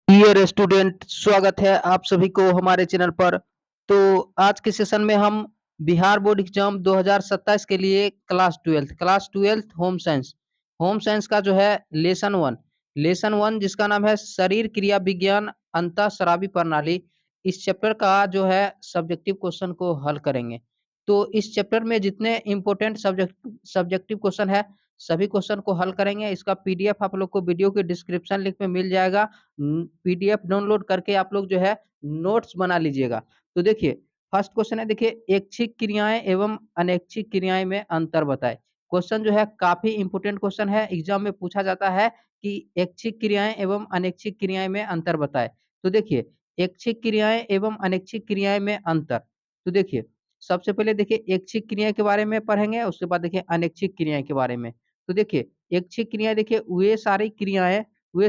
Dear student, स्वागत है आप सभी को हमारे चैनल पर। तो आज के सेशन में हम बिहार बोर्ड एग्जाम 2027 के लिए क्लास ट्वेल्थ होम साइंस का जो है लेसन वन जिसका नाम है शरीर क्रिया विज्ञान अंतःस्रावी प्रणाली। इस चैप्टर का जो है सब्जेक्टिव क्वेश्चन को हल करेंगे। तो इस चैप्टर में जितने इम्पोर्टेंट सब्जेक्टिव क्वेश्चन है सभी क्वेश्चन को हल करेंगे। इसका पीडीएफ आप लोग को वीडियो के डिस्क्रिप्शन लिंक में मिल जाएगा। पीडीएफ डाउनलोड करके आप लोग जो है नोट्स बना लीजिएगा। तो देखिए, फर्स्ट क्वेश्चन है, देखिए ऐच्छिक क्रियाएं एवं अनैच्छिक क्रियाएं में अंतर बताएं। क्वेश्चन जो है काफी इंपोर्टेंट क्वेश्चन है, एग्जाम में पूछा जाता है कि ऐच्छिक क्रियाएं एवं अनैच्छिक क्रियाएं में अंतर बताएं। तो देखिए, ऐच्छिक क्रियाएं एवं अनैच्छिक क्रियाएं में अंतर। तो देखिए, सबसे पहले देखिए ऐच्छिक क्रिया के बारे में पढ़ेंगे, उसके बाद देखिए अनैच्छिक क्रियाएं के बारे में। तो देखिए, ऐच्छिक क्रियाएं देखिए वे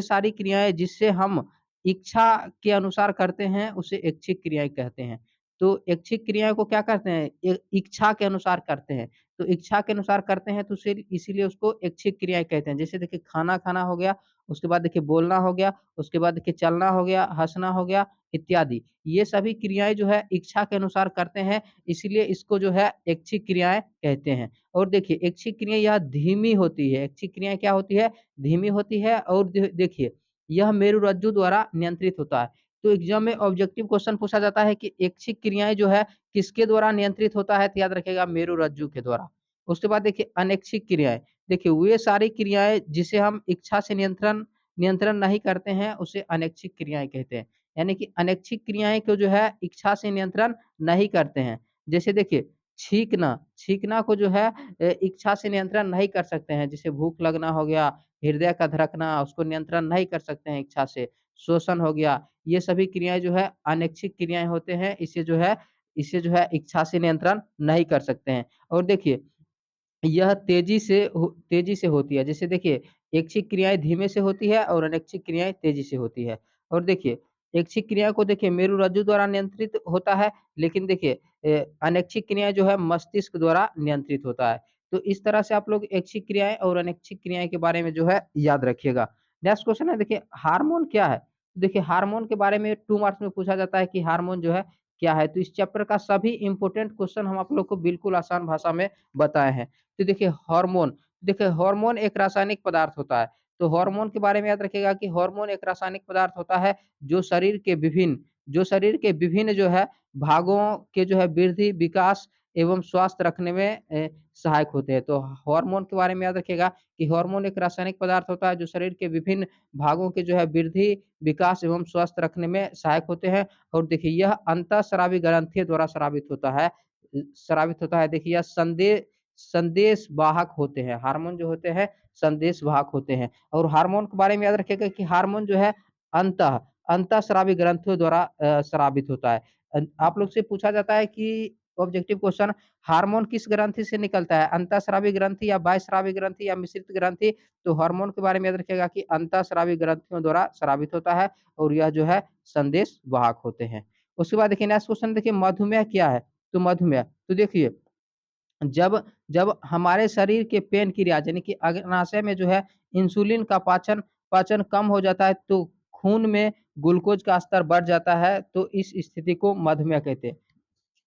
सारी क्रियाएं जिससे हम इच्छा के अनुसार करते हैं उसे ऐच्छिक क्रियाएं कहते हैं। तो ऐच्छिक क्रियाओं को क्या करते हैं, इच्छा के अनुसार करते हैं। तो इच्छा के अनुसार करते हैं तो इसीलिए उसको ऐच्छिक क्रियाएं कहते हैं। जैसे देखिए, खाना खाना हो गया, उसके बाद देखिए बोलना हो गया, उसके बाद देखिए चलना हो गया, हंसना हो गया इत्यादि। ये सभी क्रियाएं जो है इच्छा के अनुसार करते हैं, इसीलिए इसको जो है ऐच्छिक क्रियाएं कहते हैं। और देखिए, ऐच्छिक क्रिया यह धीमी होती है। ऐच्छिक क्रियाएं क्या होती है, धीमी होती है। और देखिए, यह मेरुरज्जु द्वारा नियंत्रित होता है। तो एग्जाम में ऑब्जेक्टिव क्वेश्चन पूछा जाता है कि ऐच्छिक क्रियाएं जो है किसके द्वारा नियंत्रित होता है, तो याद रखिएगा मेरुरज्जु के द्वारा। उसके बाद देखिए अनैच्छिक क्रियाएं, देखिए वे सारी क्रियाएं जिसे हम इच्छा से नियंत्रण नियंत्रण नहीं करते हैं उसे अनैच्छिक क्रियाएं कहते हैं। यानी कि अनैच्छिक क्रियाएं को जो है इच्छा से नियंत्रण नहीं करते हैं। जैसे देखिए, छींकना को जो है इच्छा से नियंत्रण नहीं कर सकते हैं। जैसे भूख लगना हो गया, हृदय का धड़कना, उसको नियंत्रण नहीं कर सकते हैं इच्छा से। श्वसन हो गया, ये सभी क्रियाएँ जो है अनैच्छिक क्रियाएँ होते हैं। इसे जो है इच्छा से नियंत्रण नहीं कर सकते हैं। और देखिए, यह तेज़ी से होती है। जैसे देखिए, ऐच्छिक क्रियाएँ धीमे से होती है और अनैच्छिक क्रियाएँ तेज़ी से होती है। और देखिए, ऐच्छिक क्रिया को देखिए मेरुरज्जु द्वारा नियंत्रित होता है, लेकिन देखिए अनैच्छिक क्रियाएँ जो है मस्तिष्क द्वारा नियंत्रित होता है। तो इस तरह से आप लोग ऐच्छिक क्रियाएँ और अनैच्छिक क्रियाएँ के बारे में जो है याद रखिएगा। नेक्स्ट क्वेश्चन है, देखिए हार्मोन क्या है? तो देखिए, हार्मोन के बारे में 2 मार्क्स में पूछा जाता है कि हार्मोन जो है क्या है? तो इस चैप्टर का सभी इम्पोर्टेंट क्वेश्चन हम आप लोग को बिल्कुल आसान भाषा में बताए हैं। तो देखिए हार्मोन एक रासायनिक पदार्थ होता है। तो हार्मोन के बारे में याद रखिएगा कि हार्मोन एक रासायनिक पदार्थ होता है जो शरीर के विभिन्न जो है भागों के जो है वृद्धि, विकास एवं स्वास्थ्य रखने में सहायक होते हैं। तो हार्मोन के बारे में याद रखिएगा कि हार्मोन एक रासायनिक पदार्थ होता है जो शरीर के विभिन्न भागों के जो है वृद्धि, विकास एवं स्वस्थ रखने में सहायक होते हैं। और देखिए, यह अंतःस्रावी ग्रंथियों द्वारा स्रावित होता है। देखिए, यह संदेश वाहक होते हैं। हार्मोन जो होते हैं संदेश वाहक होते हैं। और हार्मोन के बारे में याद रखिएगा कि हार्मोन जो है अंतः अंतःस्रावी ग्रंथियों द्वारा स्रावित होता है। आप लोग से पूछा जाता है कि ऑब्जेक्टिव क्वेश्चन, हार्मोन किस ग्रंथि से निकलता है, अंतःस्रावी ग्रंथि या बाह्यस्रावी ग्रंथि या मिश्रित ग्रंथि? तो हार्मोन के बारे में याद रखिएगा कि अंतःस्रावी ग्रंथियों द्वारा स्रावित होता है और यह जो है संदेश वाहक होते हैं। उसके बाद देखिए नेक्स्ट क्वेश्चन, देखिए मधुमेह क्या है? तो देखिए, जब जब हमारे शरीर के पेनक्रियाज यानी कि अग्नाशय में जो है इंसुलिन का पाचन पाचन कम हो जाता है, तो खून में ग्लूकोज का स्तर बढ़ जाता है, तो इस स्थिति को मधुमेह कहते हैं।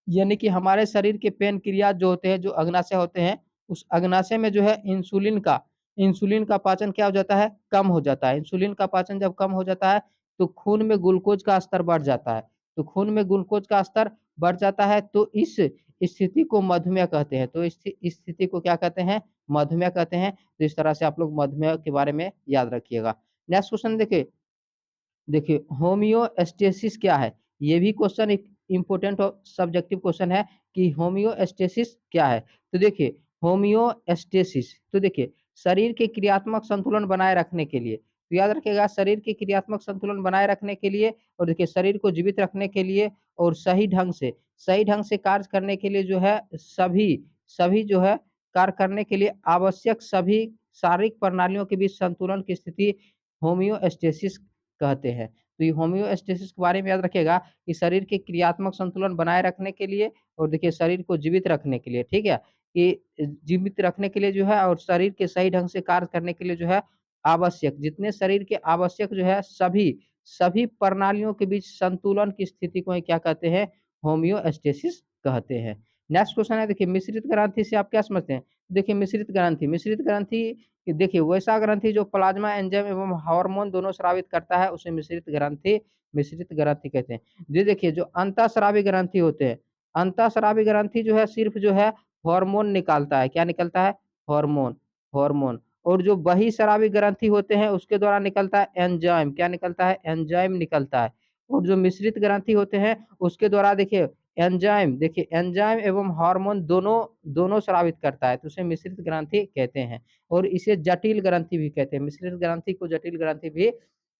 यानी कि हमारे शरीर के पेनक्रियाज जो होते हैं, जो अग्नाशय होते हैं, उस अग्नाशय में जो है इंसुलिन का पाचन क्या हो जाता है, कम हो जाता है। इंसुलिन का पाचन जब कम हो जाता है, तो खून में ग्लूकोज का स्तर बढ़ जाता है। तो खून में ग्लूकोज का स्तर बढ़ जाता है, तो इस स्थिति को मधुमेह कहते हैं। तो इस स्थिति को क्या कहते हैं, मधुमेह कहते हैं। तो इस तरह से आप लोग मधुमेह के बारे में याद रखिएगा। नेक्स्ट क्वेश्चन देखिए होमियोस्टेसिस क्या है? ये भी क्वेश्चन एक इम्पोर्टेंट और सब्जेक्टिव क्वेश्चन है कि होमियोस्टेसिस क्या है? तो देखिए, होमियोस्टेसिस शरीर के क्रियात्मक संतुलन बनाए रखने के लिए, तो याद रखिएगा शरीर के क्रियात्मक संतुलन बनाए रखने के लिए और देखिए शरीर को जीवित रखने के लिए और सही ढंग से कार्य करने के लिए जो है सभी सभी जो है कार्य करने के लिए आवश्यक सभी शारीरिक प्रणालियों के बीच संतुलन की स्थिति होमियोस्टेसिस कहते हैं। तो ये होमियोस्टेसिस के बारे में याद रखिएगा कि शरीर के क्रियात्मक संतुलन बनाए रखने के लिए और देखिए शरीर को जीवित रखने के लिए, ठीक है? कि जीवित रखने के लिए जो है और शरीर के सही ढंग से कार्य करने के लिए जो है आवश्यक जितने शरीर के आवश्यक जो है सभी प्रणालियों के बीच संतुलन की स्थिति को ही क्या कहते हैं? होमियोस्टेसिस कहते हैं। नेक्स्ट क्वेश्चन है देखिए मिश्रित ग्रंथि से आप क्या समझते हैं? देखिए मिश्रित ग्रंथि देखिए वैसा ग्रंथि जो प्लाज्मा एंजाइम एवं हार्मोन दोनों स्रावित करता है उसे मिश्रित ग्रंथि कहते हैं। ये देखिए जो अंतःस्रावी ग्रंथि होते हैं, अंतःस्रावी ग्रंथि जो है सिर्फ जो है हार्मोन निकालता है, क्या निकलता है? Hormone, hormone. और जो बहिःस्रावी ग्रंथि होते हैं उसके द्वारा निकलता है एंजाइम, क्या निकलता है? एंजाइम निकलता है। और जो मिश्रित ग्रंथि होते हैं उसके द्वारा देखिए एंजाइम एवं हार्मोन दोनों दोनों स्रावित करता है, तो उसे मिश्रित ग्रंथि कहते हैं। और इसे जटिल ग्रंथि भी कहते हैं, मिश्रित ग्रंथि को जटिल ग्रंथि भी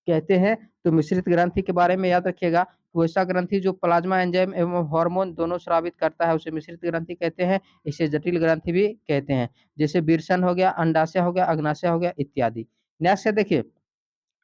कहते हैं। तो मिश्रित ग्रंथि के बारे में याद रखिएगा, वैसा ग्रंथि जो प्लाज्मा एंजाइम एवं हार्मोन दोनों स्रावित करता है उसे मिश्रित ग्रंथि कहते हैं, इसे जटिल ग्रंथि भी कहते हैं। जैसे विरसन हो गया, अंडाशय हो गया, अग्नाशय हो गया इत्यादि। नेक्स्ट है देखिए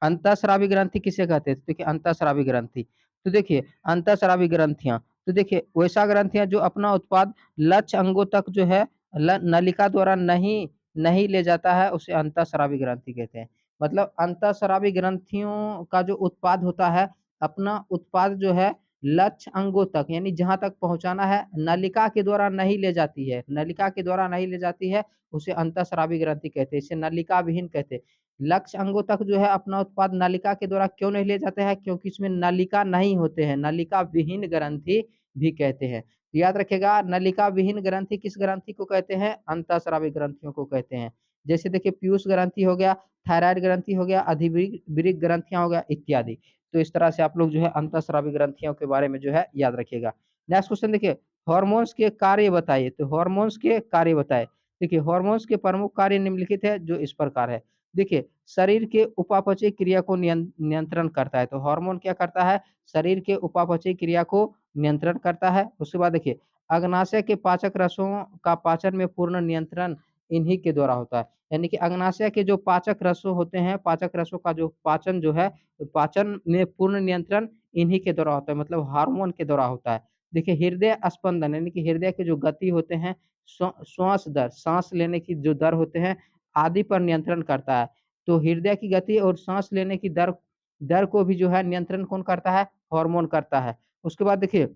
अंतःस्रावी ग्रंथि किसे कहते हैं? तो देखिए अंतःस्रावी ग्रंथि, तो देखिए अंतःस्रावी ग्रंथियाँ, तो देखिए वैसा ग्रंथियाँ जो अपना उत्पाद लक्ष्य अंगों तक जो है नलिका द्वारा नहीं नहीं ले जाता है उसे अंतःस्रावी ग्रंथि कहते हैं। मतलब अंतःस्रावी ग्रंथियों का जो उत्पाद होता है, अपना उत्पाद जो है लक्ष्य अंगों तक यानी जहाँ तक पहुँचाना है नलिका के द्वारा नहीं ले जाती है, नलिका के द्वारा नहीं ले जाती है उसे अंतःस्रावी ग्रंथि कहते हैं, इसे नलिका विहीन कहते हैं। लक्ष्य अंगों तक जो है अपना उत्पाद नलिका के द्वारा क्यों नहीं ले जाते हैं? क्योंकि इसमें नलिका नहीं होते हैं, नलिका विहीन ग्रंथि भी कहते हैं। तो याद रखिएगा नलिका विहीन ग्रंथि किस ग्रंथि को कहते हैं? अंतःस्रावी ग्रंथियों को कहते हैं। जैसे देखिए पीयूष ग्रंथि हो गया, थायराइड ग्रंथि हो गया, अधिवृक्क ग्रंथियाँ हो गया इत्यादि। तो इस तरह से आप लोग जो है अंतःस्रावी ग्रंथियों के बारे में जो है याद रखिएगा। नेक्स्ट क्वेश्चन देखिए हार्मोन्स के कार्य बताइए, तो हार्मोन्स के कार्य बताएँ। देखिए हार्मोन्स के प्रमुख कार्य निम्नलिखित है जो इस प्रकार है। देखिए शरीर के उपापचय क्रिया को नियंत्रण करता है, तो हार्मोन क्या करता है? शरीर के उपापचय क्रिया को नियंत्रण करता है। उसके बाद देखिए अग्नाशय के पाचक रसों का पाचन में पूर्ण नियंत्रण इन्हीं के द्वारा होता है। यानी कि अग्नाशय के जो पाचक रसों होते हैं, पाचक रसों का जो पाचन जो है, पाचन में पूर्ण नियंत्रण इन्हीं के द्वारा होता है, मतलब हार्मोन के द्वारा होता है। देखिए हृदय स्पंदन यानी कि हृदय के जो गति होते हैं, श्वास दर, साँस लेने की जो दर होते हैं, आदि पर नियंत्रण करता है। तो हृदय की गति और साँस लेने की दर दर को भी जो है नियंत्रण कौन करता है? हार्मोन करता है। उसके बाद देखिए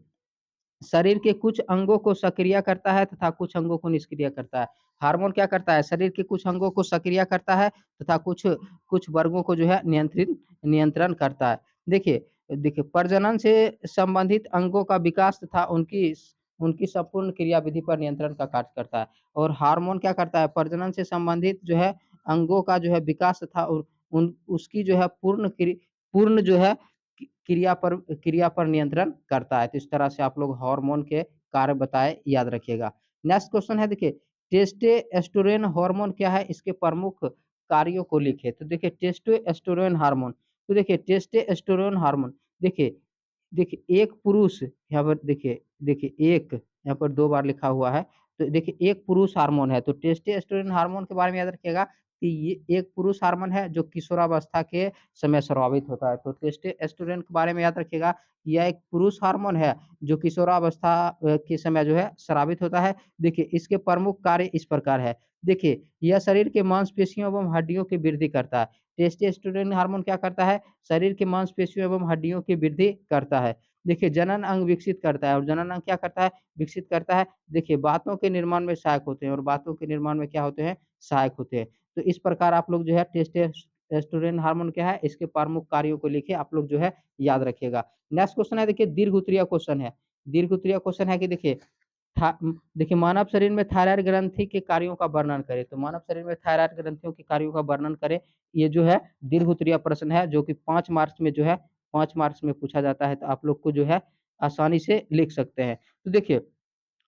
शरीर के कुछ अंगों को सक्रिय करता है तथा कुछ अंगों को निष्क्रिय करता है। हार्मोन क्या करता है? शरीर के कुछ अंगों को सक्रिय करता है तथा कुछ कुछ वर्गों को जो है नियंत्रण करता है। देखिए देखिए प्रजनन से संबंधित अंगों का विकास तथा उनकी उनकी संपूर्ण क्रियाविधि पर नियंत्रण का कार्य करता है। और हार्मोन क्या करता है? प्रजनन से संबंधित जो है अंगों का जो है विकास तथा उन उसकी जो है पूर्ण जो है क्रिया पर नियंत्रण करता है। तो इस तरह से आप लोग हार्मोन के कार्य बताए, याद रखिएगा। नेक्स्ट क्वेश्चन है देखिए टेस्टोस्टेरोन हार्मोन क्या है? इसके प्रमुख कार्यों को लिखिए। तो देखिए टेस्टोस्टेरोन हार्मोन, तो देखिए टेस्टोस्टेरोन हार्मोन देखिए देखिए एक पुरुष यहाँ पर देखिए एक यहाँ पर 2 बार लिखा हुआ है। तो देखिए एक पुरुष हार्मोन है, तो टेस्टोस्टेरोन हार्मोन के बारे में याद रखिएगा कि ये एक पुरुष हार्मोन है जो किशोरावस्था के समय स्रावित होता है। तो टेस्टोस्टेरोन के बारे में याद रखिएगा, यह एक पुरुष हार्मोन है जो किशोरावस्था के समय जो है स्रावित होता है। देखिए इसके प्रमुख कार्य इस प्रकार है। देखिए यह शरीर के मांसपेशियों एवं हड्डियों की वृद्धि करता है। टेस्टोस्टेरोन हार्मोन क्या करता है? शरीर की मांसपेशियों एवं हड्डियों की वृद्धि करता है। देखिए जनन अंग विकसित करता है, और जनन अंग क्या करता है? विकसित करता है। देखिए बातों के निर्माण में सहायक होते हैं, और बातों के निर्माण में क्या होते हैं? सहायक होते हैं। तो इस प्रकार आप लोग जो है टेस्टोस्टेरोन हार्मोन क्या है? इसके प्रमुख कार्यों को लिखिए, आप लोग जो है याद रखिएगा। नेक्स्ट क्वेश्चन है देखिए दीर्घ-उत्तरीय क्वेश्चन है। दीर्घ-उत्तरीय क्वेश्चन है कि देखिए मानव शरीर में थायराइड ग्रंथि के कार्यों का वर्णन करें। तो मानव शरीर में थायराइड ग्रंथियों के कार्यों का वर्णन करें। ये जो है दीर्घ-उत्तरीय प्रश्न है जो कि 5 मार्क्स में जो है 5 मार्क्स में पूछा जाता है, तो आप लोग को जो है आसानी से लिख सकते हैं। तो देखिए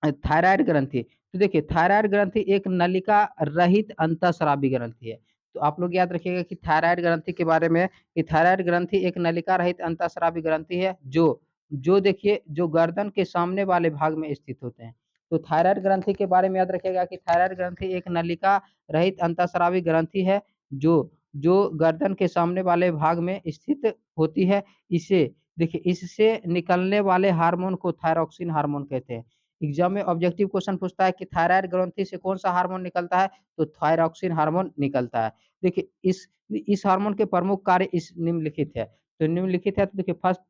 थायराइड ग्रंथि, तो देखिए थायराइड ग्रंथि एक नलिका रहित अंतःस्रावी ग्रंथि है। तो आप लोग याद रखिएगा कि थायराइड ग्रंथि के बारे में कि थायराइड ग्रंथि एक नलिका रहित अंतःस्रावी ग्रंथि है जो देखिए जो गर्दन के सामने वाले भाग में स्थित होते हैं। तो थायराइड ग्रंथि के बारे में याद रखिएगा कि थायराइड ग्रंथि एक नलिका रहित अंतःस्रावी ग्रंथि है जो जो गर्दन के सामने वाले भाग में स्थित होती है। इसे देखिए इससे निकलने वाले हार्मोन को थायरॉक्सिन हार्मोन कहते हैं। एग्जाम में ऑब्जेक्टिव क्वेश्चन पूछता है कि थायराइड ग्रंथि से कौन सा हार्मोन निकलता है? तो थायरॉक्सिन हार्मोन निकलता है। देखिए इस हार्मोन के प्रमुख कार्य इस निम्नलिखित है। तो निम्नलिखित है तो देखिए फर्स्ट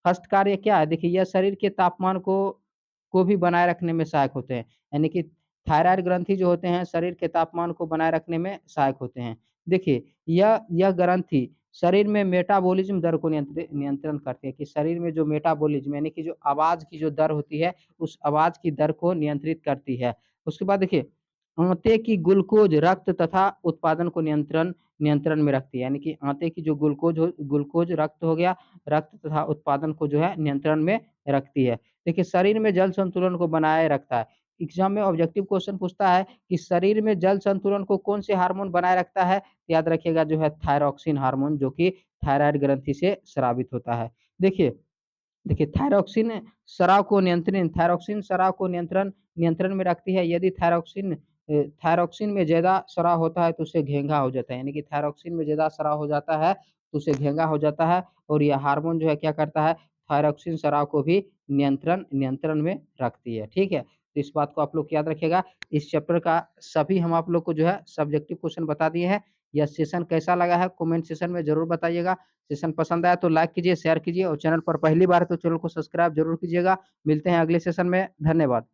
फर्स्ट कार्य क्या है? देखिए यह शरीर के तापमान को भी बनाए रखने में सहायक होते हैं। यानी कि थायरॉइड ग्रंथि जो होते हैं शरीर के तापमान को बनाए रखने में सहायक होते हैं। देखिए यह ग्रंथि शरीर में मेटाबॉलिज़्म दर को नियंत्रण करती है कि शरीर में जो मेटाबॉलिज़्म यानी कि जो आवाज़ की जो दर होती है, उस आवाज़ की दर को नियंत्रित करती है। उसके बाद देखिए आंते की ग्लूकोज़ रक्त तथा उत्पादन को नियंत्रण में रखती है। यानी कि आंते की जो ग्लूकोज़ रक्त हो गया, रक्त तथा उत्पादन को जो है नियंत्रण में रखती है। देखिए शरीर में जल संतुलन को बनाए रखता है। एग्ज़ाम में ऑब्जेक्टिव क्वेश्चन पूछता है कि शरीर में जल संतुलन को कौन से हार्मोन बनाए रखता है? याद रखिएगा जो है थायरॉक्सिन हार्मोन जो कि थायरॉइड ग्रंथि से स्रावित होता है। देखिए देखिए थायरॉक्सिन स्राव को नियंत्रण नियंत्रण में रखती है। यदि थायरॉक्सिन में ज़्यादा स्राव होता है तो उसे घेंघा हो जाता है। यानी कि थायरॉक्सिन में ज़्यादा स्राव हो जाता है तो उसे घेंघा हो जाता है और यह हार्मोन जो है क्या करता है थायरॉक्सिन स्राव को भी नियंत्रण में रखती है। ठीक है? तो इस बात को आप लोग याद रखिएगा। इस चैप्टर का सभी हम आप लोग को जो है सब्जेक्टिव क्वेश्चन बता दिए हैं। यह सेशन कैसा लगा है कमेंट सेशन में ज़रूर बताइएगा। सेशन पसंद आया तो लाइक कीजिए, शेयर कीजिए और चैनल पर पहली बार है तो चैनल को सब्सक्राइब ज़रूर कीजिएगा। मिलते हैं अगले सेशन में, धन्यवाद।